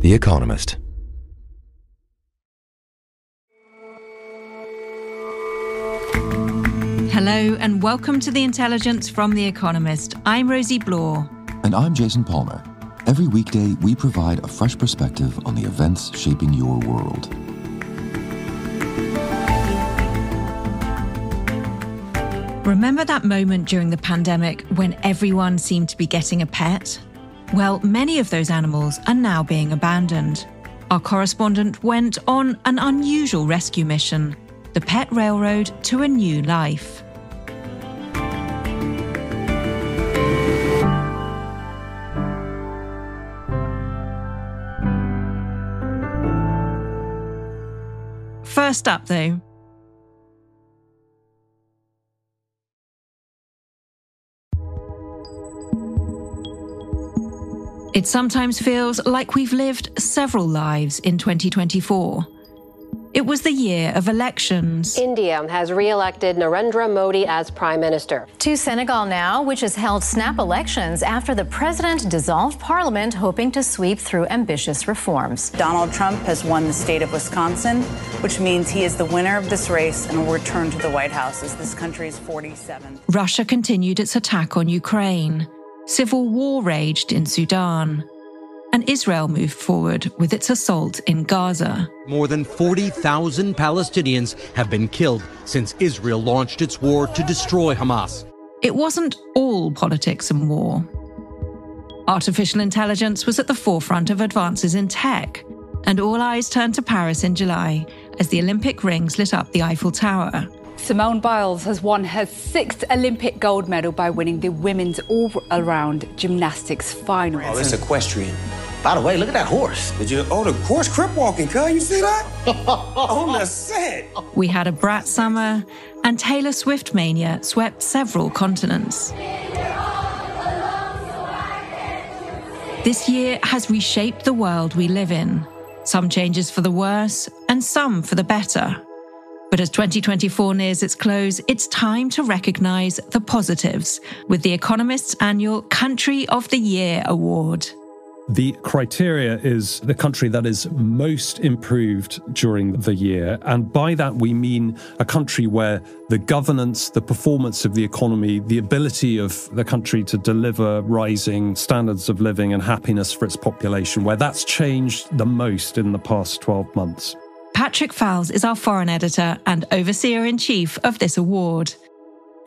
The Economist. Hello and welcome to The Intelligence from The Economist. I'm Rosie Blore. And I'm Jason Palmer. Every weekday, we provide a fresh perspective on the events shaping your world. Remember that moment during the pandemic when everyone seemed to be getting a pet? Well, many of those animals are now being abandoned. Our correspondent went on an unusual rescue mission, the Pet Railroad to a New Life. First up, though. It sometimes feels like we've lived several lives in 2024. It was the year of elections. India has re-elected Narendra Modi as Prime Minister. To Senegal now, which has held snap elections after the president dissolved parliament, hoping to sweep through ambitious reforms. Donald Trump has won the state of Wisconsin, which means he is the winner of this race and will return to the White House as this country's 47th. Russia continued its attack on Ukraine. Civil war raged in Sudan. And Israel moved forward with its assault in Gaza. More than 40,000 Palestinians have been killed since Israel launched its war to destroy Hamas. It wasn't all politics and war. Artificial intelligence was at the forefront of advances in tech, and all eyes turned to Paris in July as the Olympic rings lit up the Eiffel Tower. Simone Biles has won her 6th Olympic gold medal by winning the women's all-around gymnastics finals. Oh, it's equestrian. By the way, look at that horse. The horse crip walking, cuz. You see that? On the set. We had a brat summer, and Taylor Swift mania swept several continents. This year has reshaped the world we live in. Some changes for the worse, and some for the better. But as 2024 nears its close, it's time to recognise the positives with The Economist's annual Country of the Year award. The criteria is the country that is most improved during the year. And by that, we mean a country where the governance, the performance of the economy, the ability of the country to deliver rising standards of living and happiness for its population, where that's changed the most in the past 12 months. Patrick Fowles is our foreign editor and overseer-in-chief of this award.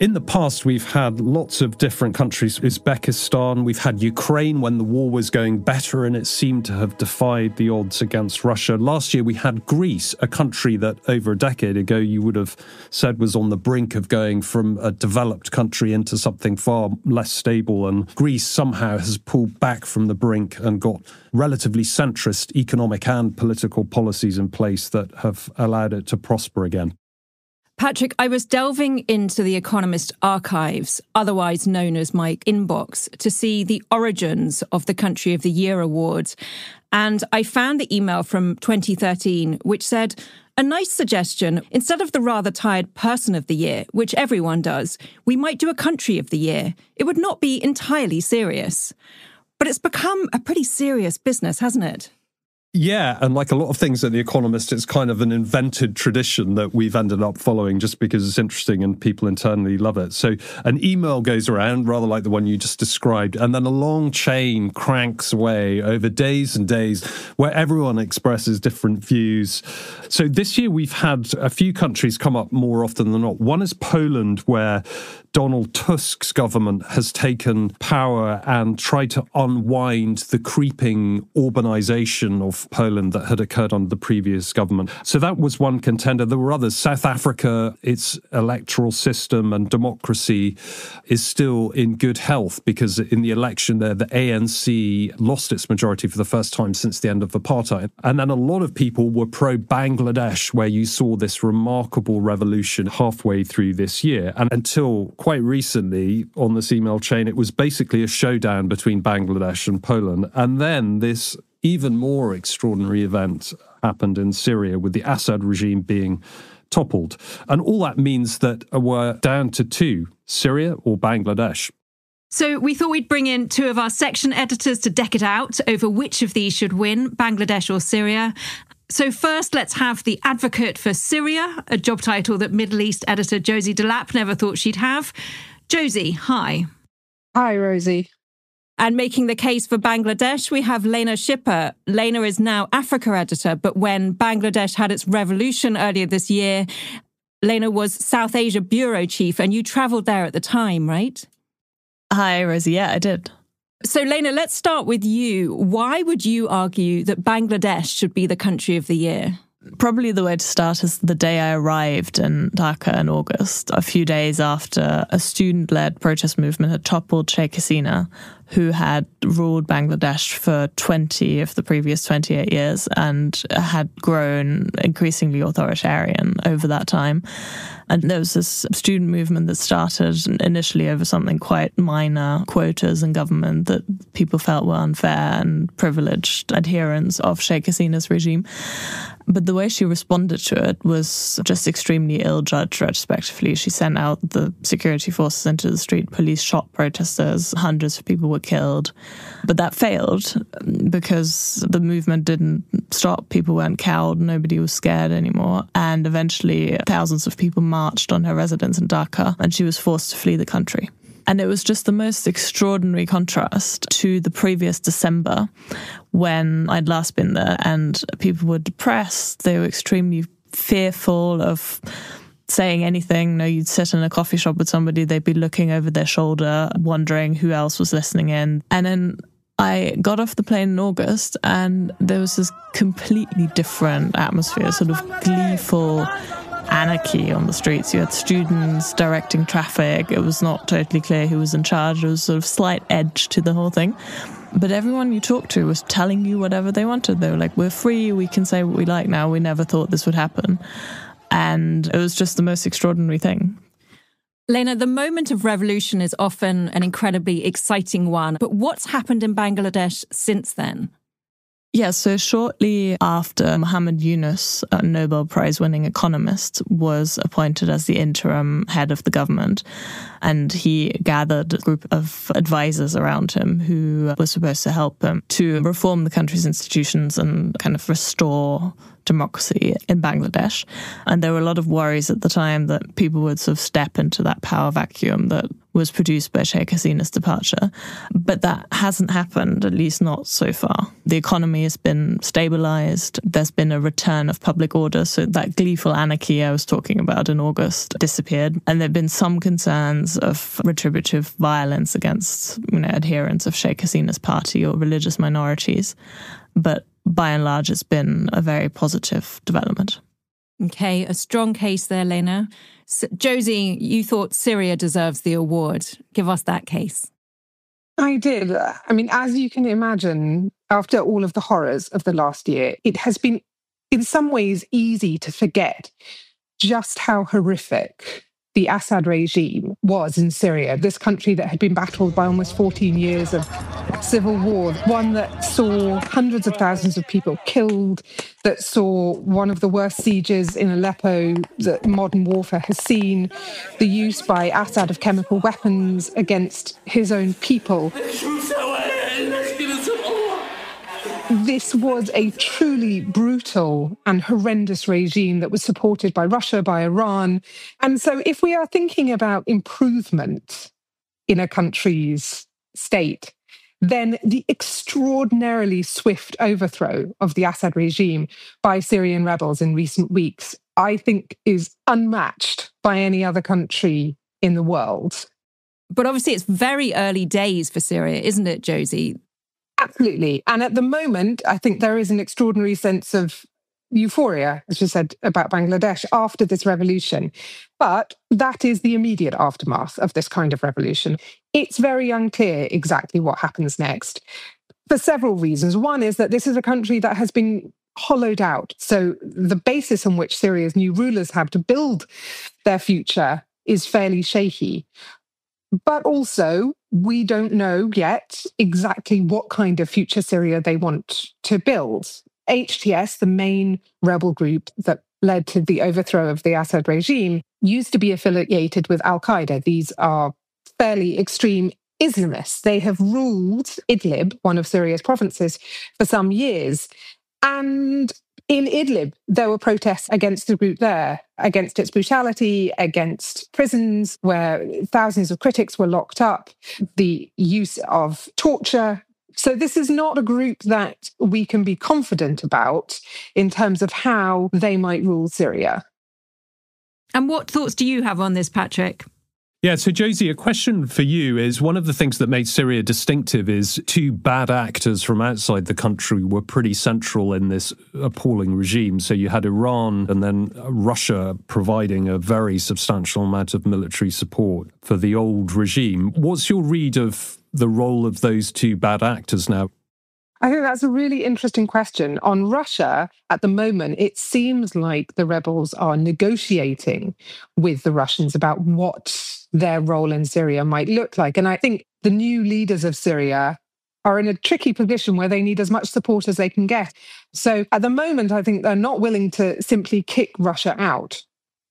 In the past, we've had lots of different countries. Uzbekistan, we've had Ukraine when the war was going better and it seemed to have defied the odds against Russia. Last year, we had Greece, a country that over a decade ago you would have said was on the brink of going from a developed country into something far less stable. And Greece somehow has pulled back from the brink and got relatively centrist economic and political policies in place that have allowed it to prosper again. Patrick, I was delving into the Economist archives, otherwise known as my inbox, to see the origins of the Country of the Year award. And I found the email from 2013, which said, a nice suggestion, instead of the rather tired Person of the Year, which everyone does, we might do a Country of the Year. It would not be entirely serious. But it's become a pretty serious business, hasn't it? Yeah, and like a lot of things at The Economist, it's kind of an invented tradition that we've ended up following just because it's interesting and people internally love it. So an email goes around, rather like the one you just described, and then a long chain cranks away over days and days where everyone expresses different views. So this year we've had a few countries come up more often than not. One is Poland, where Donald Tusk's government has taken power and tried to unwind the creeping urbanization of Poland that had occurred under the previous government. So that was one contender. There were others. South Africa, its electoral system and democracy is still in good health because in the election there, the ANC lost its majority for the first time since the end of apartheid. And then a lot of people were pro-Bangladesh, where you saw this remarkable revolution halfway through this year. And until quite recently on this email chain, it was basically a showdown between Bangladesh and Poland. And then this even more extraordinary event happened in Syria with the Assad regime being toppled. And all that means that we're down to two, Syria or Bangladesh. So we thought we'd bring in two of our section editors to deck it out over which of these should win, Bangladesh or Syria. So first, let's have the advocate for Syria, a job title that Middle East editor Josie Delap never thought she'd have. Josie, hi. Hi, Rosie. And making the case for Bangladesh, we have Lena Schipper. Lena is now Africa editor, but when Bangladesh had its revolution earlier this year, Lena was South Asia bureau chief, and you travelled there at the time, right? Hi, Rosie. Yeah, I did. So, Lena, let's start with you. Why would you argue that Bangladesh should be the country of the year? Probably the way to start is the day I arrived in Dhaka in August, a few days after a student-led protest movement had toppled Sheikh Hasina, who had ruled Bangladesh for 20 of the previous 28 years and had grown increasingly authoritarian over that time. And there was this student movement that started initially over something quite minor, quotas in government that people felt were unfair and privileged adherents of Sheikh Hasina's regime. But the way she responded to it was just extremely ill-judged retrospectively. She sent out the security forces into the street, police shot protesters, hundreds of people were killed. But that failed because the movement didn't stop. People weren't cowed, nobody was scared anymore. And eventually thousands of people marched on her residence in Dhaka, and she was forced to flee the country. And it was just the most extraordinary contrast to the previous December when I'd last been there, and people were depressed. They were extremely fearful of saying anything. You'd sit in a coffee shop with somebody, they'd be looking over their shoulder, wondering who else was listening in. And then I got off the plane in August, and there was this completely different atmosphere, sort of gleeful anarchy on the streets. You had students directing traffic. It was not totally clear who was in charge. There was sort of slight edge to the whole thing. But everyone you talked to was telling you whatever they wanted. They were like, we're free, we can say what we like now. We never thought this would happen. And it was just the most extraordinary thing. Lena, the moment of revolution is often an incredibly exciting one. But what's happened in Bangladesh since then? Yeah, so shortly after Muhammad Yunus, a Nobel Prize-winning economist, was appointed as the interim head of the government, and he gathered a group of advisors around him who were supposed to help him to reform the country's institutions and kind of restore democracy in Bangladesh. And there were a lot of worries at the time that people would sort of step into that power vacuum that was produced by Sheikh Hasina's departure. But that hasn't happened, at least not so far. The economy has been stabilized. There's been a return of public order. So that gleeful anarchy I was talking about in August disappeared. And there have been some concerns of retributive violence against, adherents of Sheikh Hasina's party or religious minorities. But by and large, it's been a very positive development. Okay, a strong case there, Lena. Josie, you thought Syria deserves the award. Give us that case. I did. As you can imagine, after all of the horrors of the last year, it has been in some ways easy to forget just how horrific the Assad regime was in Syria, this country that had been battled by almost 14 years of civil war, one that saw hundreds of thousands of people killed, that saw one of the worst sieges in Aleppo that modern warfare has seen, the use by Assad of chemical weapons against his own people. This was a truly brutal and horrendous regime that was supported by Russia, by Iran. And so if we are thinking about improvement in a country's state, then the extraordinarily swift overthrow of the Assad regime by Syrian rebels in recent weeks, I think, is unmatched by any other country in the world. But obviously it's very early days for Syria, isn't it, Josie? Absolutely. And at the moment, I think there is an extraordinary sense of euphoria, as you said, about Bangladesh after this revolution. But that is the immediate aftermath of this kind of revolution. It's very unclear exactly what happens next for several reasons. One is that this is a country that has been hollowed out. So the basis on which Syria's new rulers have to build their future is fairly shaky. But also, we don't know yet exactly what kind of future Syria they want to build. HTS, the main rebel group that led to the overthrow of the Assad regime, used to be affiliated with al-Qaeda. These are fairly extreme Islamists. They have ruled Idlib, one of Syria's provinces, for some years. And in Idlib, there were protests against the group there, against its brutality, against prisons where thousands of critics were locked up, the use of torture. So this is not a group that we can be confident about in terms of how they might rule Syria. And what thoughts do you have on this, Patrick? Yeah, so Josie, a question for you is, one of the things that made Syria distinctive is two bad actors from outside the country were pretty central in this appalling regime. So you had Iran and then Russia providing a very substantial amount of military support for the old regime. What's your read of the role of those two bad actors now? I think that's a really interesting question. On Russia, at the moment, it seems like the rebels are negotiating with the Russians about what their role in Syria might look like. And I think the new leaders of Syria are in a tricky position where they need as much support as they can get. So at the moment, I think they're not willing to simply kick Russia out.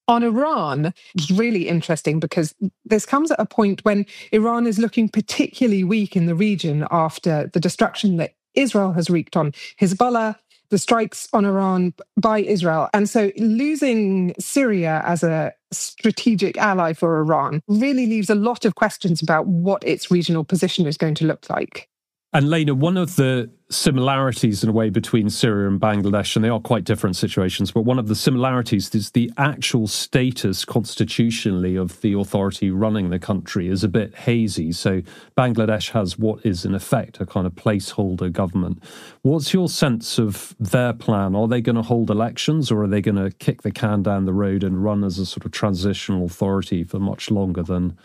On Iran, it's really interesting because this comes at a point when Iran is looking particularly weak in the region after the destruction that Israel has wreaked on Hezbollah, the strikes on Iran by Israel. And so losing Syria as a strategic ally for Iran really leaves a lot of questions about what its regional position is going to look like. And Lena, one of the similarities in a way between Syria and Bangladesh, and they are quite different situations, but one of the similarities is the actual status constitutionally of the authority running the country is a bit hazy. So Bangladesh has what is in effect a kind of placeholder government. What's your sense of their plan? Are they going to hold elections, or are they going to kick the can down the road and run as a sort of transitional authority for much longer than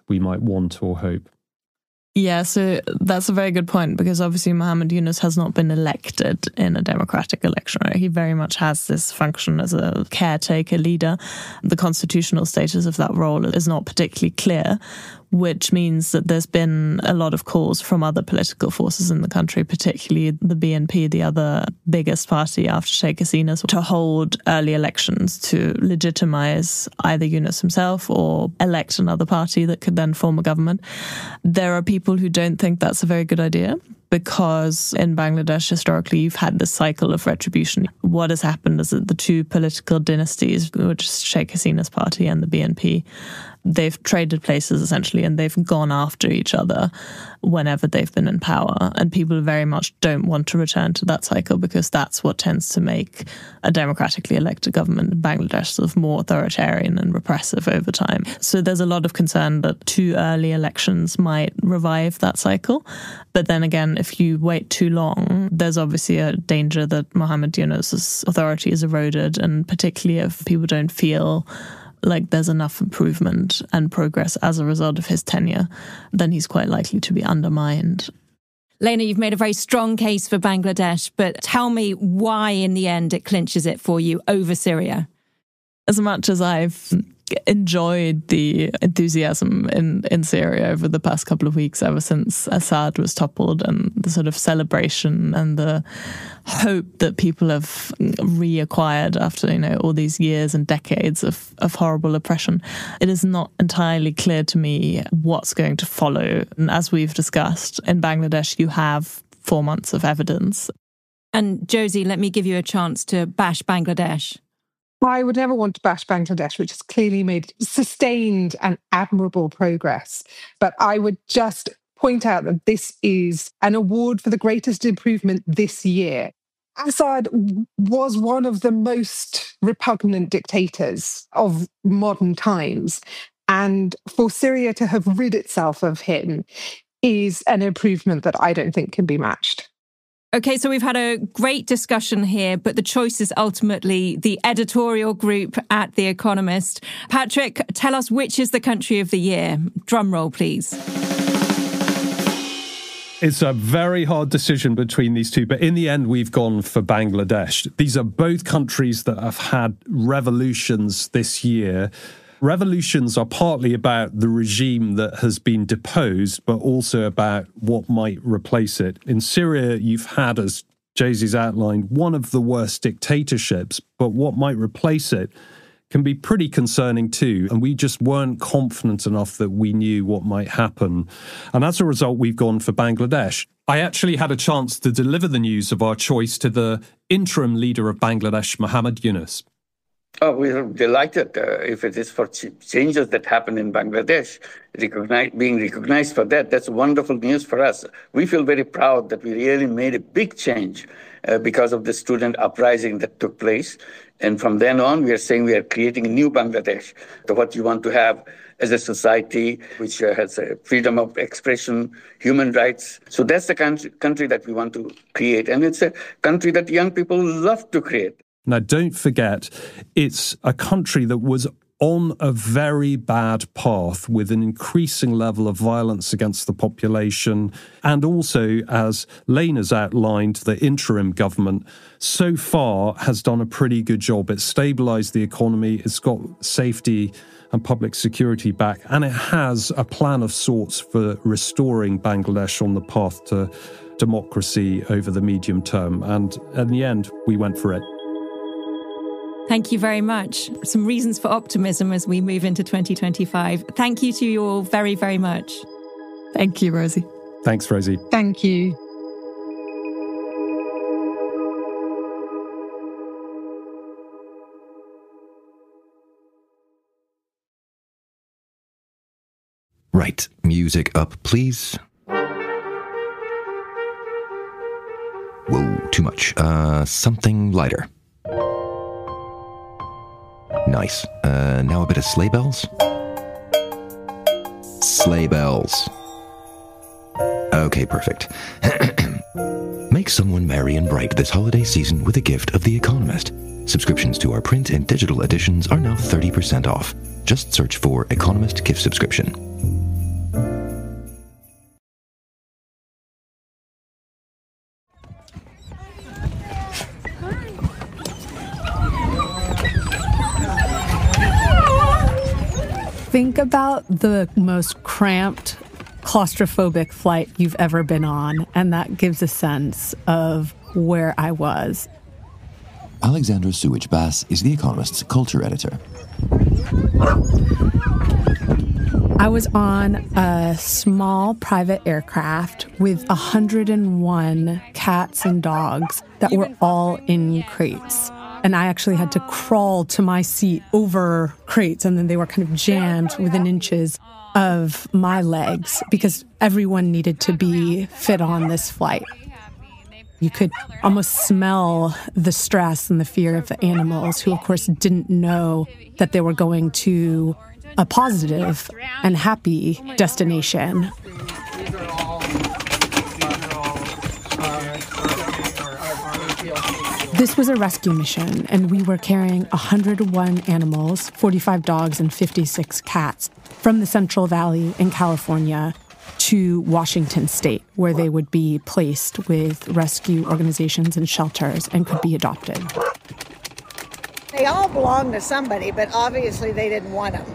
we might want or hope? Yeah, so that's a very good point, because obviously Muhammad Yunus has not been elected in a democratic election. Right? He very much has this function as a caretaker leader. The constitutional status of that role is not particularly clear, which means that there's been a lot of calls from other political forces in the country, particularly the BNP, the other biggest party after Sheikh Hasina's, to hold early elections to legitimize either Yunus himself or elect another party that could then form a government. There are people who don't think that's a very good idea, because in Bangladesh, historically, you've had this cycle of retribution. What has happened is that the two political dynasties, which is Sheikh Hasina's party and the BNP, they've traded places essentially, and they've gone after each other whenever they've been in power. And people very much don't want to return to that cycle, because that's what tends to make a democratically elected government in Bangladesh sort of more authoritarian and repressive over time. So there's a lot of concern that too early elections might revive that cycle. But then again, if you wait too long, there's obviously a danger that Muhammad Yunus's authority is eroded, and particularly if people don't feel like there's enough improvement and progress as a result of his tenure, then he's quite likely to be undermined. Lena, you've made a very strong case for Bangladesh, but tell me why in the end it clinches it for you over Syria. As much as I've enjoyed the enthusiasm in Syria over the past couple of weeks, ever since Assad was toppled, and the sort of celebration and the hope that people have reacquired after, all these years and decades of horrible oppression, it is not entirely clear to me what's going to follow. And as we've discussed, in Bangladesh, you have 4 months of evidence. And Josie, let me give you a chance to bash Bangladesh. I would never want to bash Bangladesh, which has clearly made sustained and admirable progress. But I would just point out that this is an award for the greatest improvement this year. Assad was one of the most repugnant dictators of modern times. And for Syria to have rid itself of him is an improvement that I don't think can be matched. Okay, so we've had a great discussion here, but the choice is ultimately the editorial group at The Economist. Patrick, tell us which is the country of the year. Drum roll, please. It's a very hard decision between these two, but in the end, we've gone for Bangladesh. These are both countries that have had revolutions this year. Revolutions are partly about the regime that has been deposed, but also about what might replace it. In Syria, you've had, as Josie's outlined, one of the worst dictatorships, but what might replace it can be pretty concerning too. And we just weren't confident enough that we knew what might happen. And as a result, we've gone for Bangladesh. I actually had a chance to deliver the news of our choice to the interim leader of Bangladesh, Muhammad Yunus. Oh, we're delighted if it is for changes that happen in Bangladesh, being recognized for that. That's wonderful news for us. We feel very proud that we really made a big change because of the student uprising that took place. And from then on, we are saying we are creating a new Bangladesh. So what you want to have as a society which has freedom of expression, human rights. So that's the country that we want to create. And it's a country that young people love to create. Now, don't forget, it's a country that was on a very bad path with an increasing level of violence against the population. And also, as Lane has outlined, the interim government so far has done a pretty good job. It's stabilised the economy, it's got safety and public security back, and it has a plan of sorts for restoring Bangladesh on the path to democracy over the medium term. And in the end, we went for it. Thank you very much. Some reasons for optimism as we move into 2025. Thank you to you all very, very much. Thank you, Rosie. Thanks, Rosie. Thank you. Right, music up, please. Whoa, too much. Something lighter. Nice. Now a bit of sleigh bells. Sleigh bells. Okay, perfect. Make someone merry and bright this holiday season with a gift of The Economist. Subscriptions to our print and digital editions are now 30% off. Just search for Economist Gift Subscription. Think about the most cramped, claustrophobic flight you've ever been on, and that gives a sense of where I was. Alexandra Sewage-Bass is The Economist's culture editor. I was on a small private aircraft with 101 cats and dogs that were all in crates. And I actually had to crawl to my seat over crates, and then they were kind of jammed within inches of my legs because everyone needed to be fit on this flight. You could almost smell the stress and the fear of the animals, who, of course, didn't know that they were going to a positive and happy destination. This was a rescue mission, and we were carrying 101 animals, 45 dogs and 56 cats, from the Central Valley in California to Washington State, where they would be placed with rescue organizations and shelters and could be adopted. They all belong to somebody, but obviously they didn't want them.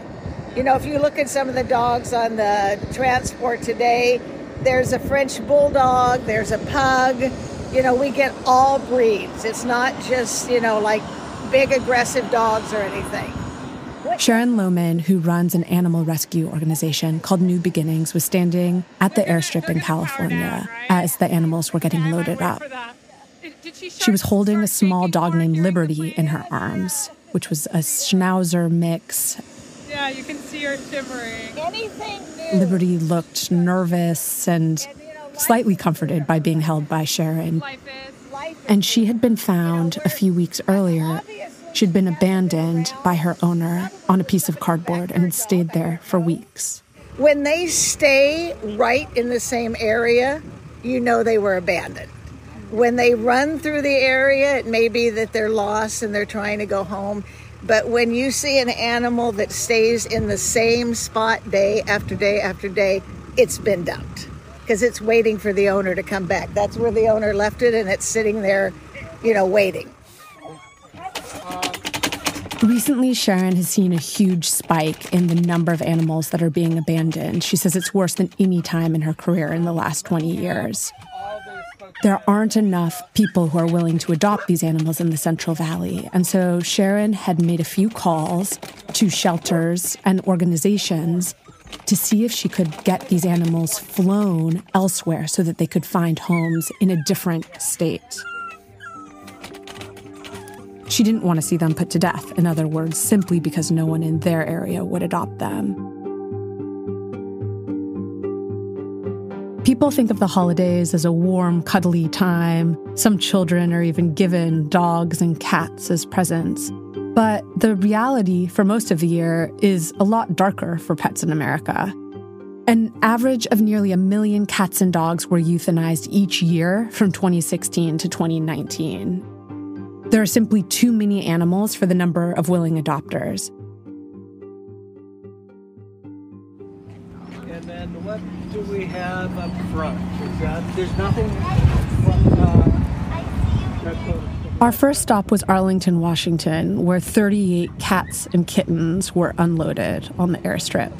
You know, if you look at some of the dogs on the transport today, there's a French bulldog, there's a pug. You know, we get all breeds. It's not just, like big aggressive dogs or anything. Sharon Lohman, who runs an animal rescue organization called New Beginnings, was standing at the airstrip in California as the animals were getting loaded up. She was holding a small dog named Liberty in her arms, which was a Schnauzer mix. Yeah, you can see her shivering. Anything new. Liberty looked nervous and slightly comforted by being held by Sharon. And she had been found a few weeks earlier. She'd been abandoned by her owner on a piece of cardboard and had stayed there for weeks. When they stay right in the same area, you know they were abandoned. When they run through the area, it may be that they're lost and they're trying to go home. But when you see an animal that stays in the same spot day after day after day, it's been dumped because it's waiting for the owner to come back. That's where the owner left it, and it's sitting there, waiting. Recently, Sharon has seen a huge spike in the number of animals that are being abandoned. She says it's worse than any time in her career in the last 20 years. There aren't enough people who are willing to adopt these animals in the Central Valley. And so Sharon had made a few calls to shelters and organizations to see if she could get these animals flown elsewhere so that they could find homes in a different state. She didn't want to see them put to death, in other words, simply because no one in their area would adopt them. People think of the holidays as a warm, cuddly time. Some children are even given dogs and cats as presents. But the reality for most of the year is a lot darker for pets in America. An average of nearly 1 million cats and dogs were euthanized each year from 2016 to 2019. There are simply too many animals for the number of willing adopters. And then what do we have up front? There's nothing Our first stop was Arlington, Washington, where 38 cats and kittens were unloaded on the airstrip.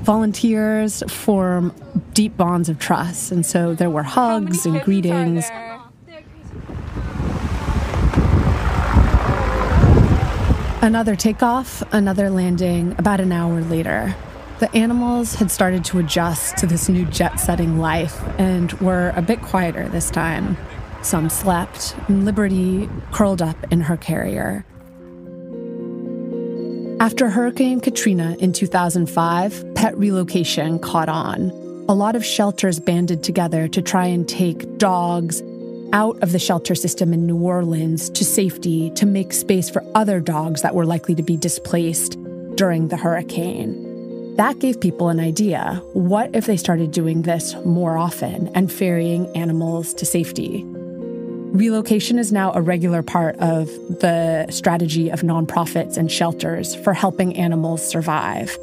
Volunteers form deep bonds of trust, and so there were hugs and greetings. Another takeoff, another landing, about an hour later. The animals had started to adjust to this new jet-setting life and were a bit quieter this time. Some slept, and Liberty curled up in her carrier. After Hurricane Katrina in 2005, pet relocation caught on. A lot of shelters banded together to try and take dogs out of the shelter system in New Orleans to safety to make space for other dogs that were likely to be displaced during the hurricane. That gave people an idea. What if they started doing this more often and ferrying animals to safety? Relocation is now a regular part of the strategy of nonprofits and shelters for helping animals survive.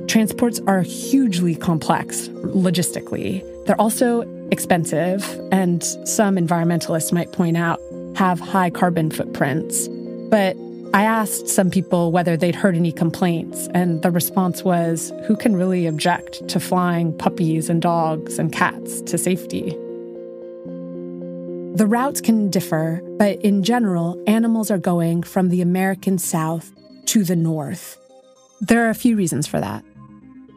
Transports are hugely complex logistically. They're also expensive, and some environmentalists might point out have high carbon footprints. But I asked some people whether they'd heard any complaints, and the response was, who can really object to flying puppies and dogs and cats to safety? The routes can differ, but in general, animals are going from the American South to the North. There are a few reasons for that.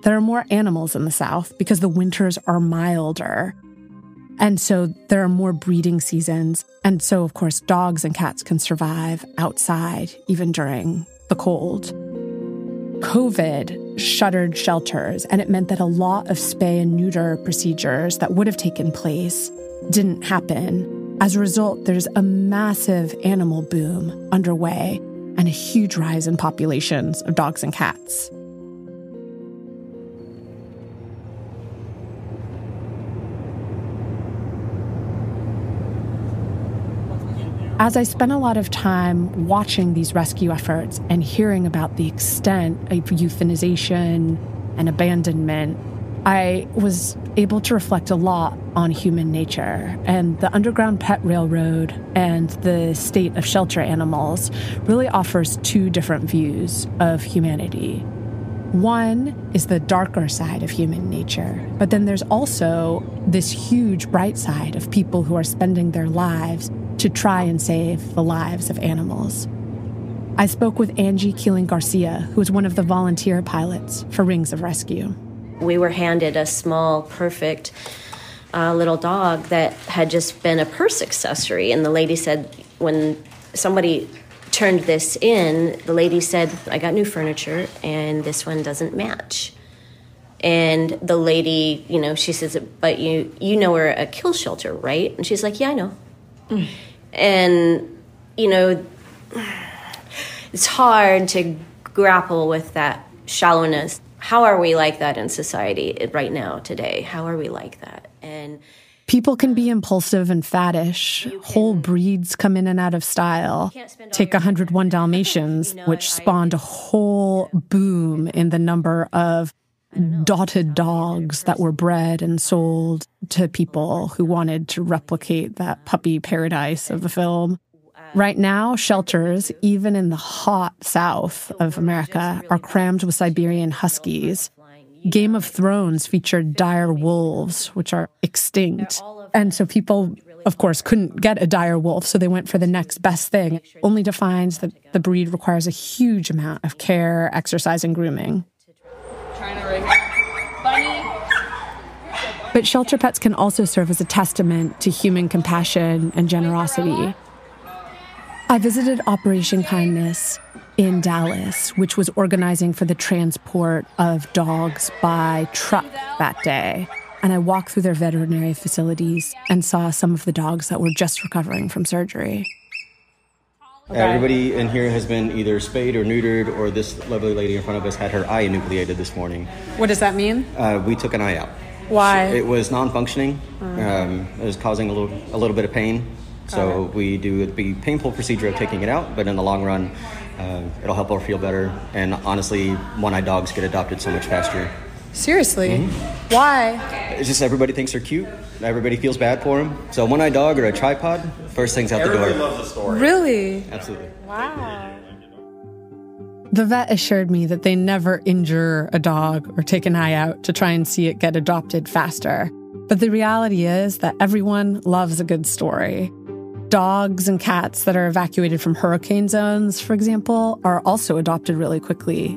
There are more animals in the South because the winters are milder. And so there are more breeding seasons. And so, of course, dogs and cats can survive outside, even during the cold. COVID shuttered shelters, and it meant that a lot of spay and neuter procedures that would have taken place didn't happen. As a result, there's a massive animal boom underway and a huge rise in populations of dogs and cats. As I spent a lot of time watching these rescue efforts and hearing about the extent of euthanization and abandonment, I was able to reflect a lot on human nature. And the Underground Pet Railroad and the state of shelter animals really offers two different views of humanity. One is the darker side of human nature, but then there's also this huge bright side of people who are spending their lives to try and save the lives of animals. I spoke with Angie Keeling-Garcia, who is one of the volunteer pilots for Rings of Rescue. We were handed a small, perfect little dog that had just been a purse accessory. And the lady said, when somebody turned this in, the lady said, I got new furniture and this one doesn't match. And the lady, she says, but you know we're a kill shelter, right? And she's like, yeah, I know. Mm. And, it's hard to grapple with that shallowness. How are we like that in society right now, today? How are we like that? And people can be impulsive and faddish. Whole breeds come in and out of style. Take 101 Dalmatians, which spawned a whole boom in the number of dotted dogs that were bred and sold to people who wanted to replicate that puppy paradise of the film. Right now, shelters, even in the hot South of America, are crammed with Siberian Huskies. Game of Thrones featured dire wolves, which are extinct. And so people, of course, couldn't get a dire wolf, so they went for the next best thing, only to find that the breed requires a huge amount of care, exercise, and grooming. China right here. Bunny. But shelter pets can also serve as a testament to human compassion and generosity. I visited Operation Kindness in Dallas, which was organizing for the transport of dogs by truck that day. And I walked through their veterinary facilities and saw some of the dogs that were just recovering from surgery. Everybody in here has been either spayed or neutered, or this lovely lady in front of us had her eye enucleated this morning. What does that mean? We took an eye out. Why? It was non-functioning. It was causing a little bit of pain. So we do the painful procedure of taking it out, but in the long run, it'll help her feel better. And honestly, one-eyed dogs get adopted so much faster. Seriously? Mm-hmm. Why? It's just everybody thinks they're cute. Everybody feels bad for them. So a one-eyed dog or a tripod, first thing's out the door. Everybody loves the story. Really? Absolutely. Wow. The vet assured me that they never injure a dog or take an eye out to try and see it get adopted faster. But the reality is that everyone loves a good story. Dogs and cats that are evacuated from hurricane zones, for example, are also adopted really quickly.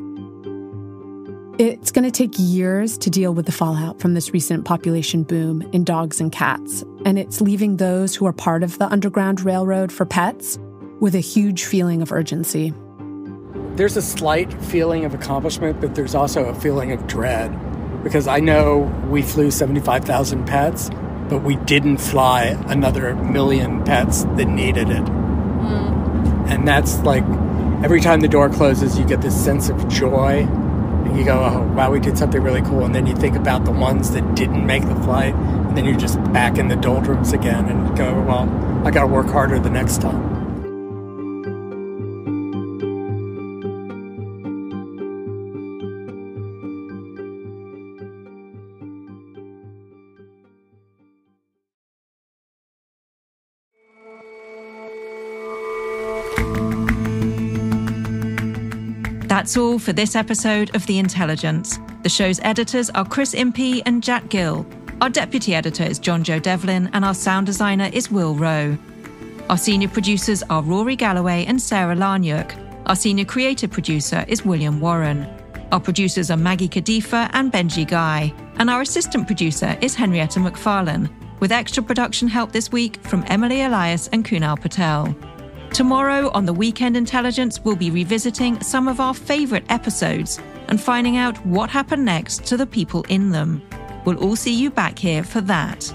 It's going to take years to deal with the fallout from this recent population boom in dogs and cats, and it's leaving those who are part of the Underground Railroad for pets with a huge feeling of urgency. There's a slight feeling of accomplishment, but there's also a feeling of dread, because I know we flew 75,000 pets, but we didn't fly another 1 million pets that needed it. And that's like, every time the door closes, you get this sense of joy. And you go, oh, wow, we did something really cool. And then you think about the ones that didn't make the flight. And then you're just back in the doldrums again and go, well, I got to work harder the next time. That's all for this episode of The Intelligence. The show's editors are Chris Impey and Jack Gill. Our deputy editor is John Joe Devlin, and our sound designer is Will Rowe. Our senior producers are Rory Galloway and Sarah Larniuk. Our senior creative producer is William Warren. Our producers are Maggie Kadifa and Benji Guy. And our assistant producer is Henrietta McFarlane, with extra production help this week from Emily Elias and Kunal Patel. Tomorrow on The Weekend Intelligence, we'll be revisiting some of our favourite episodes and finding out what happened next to the people in them. We'll all see you back here for that.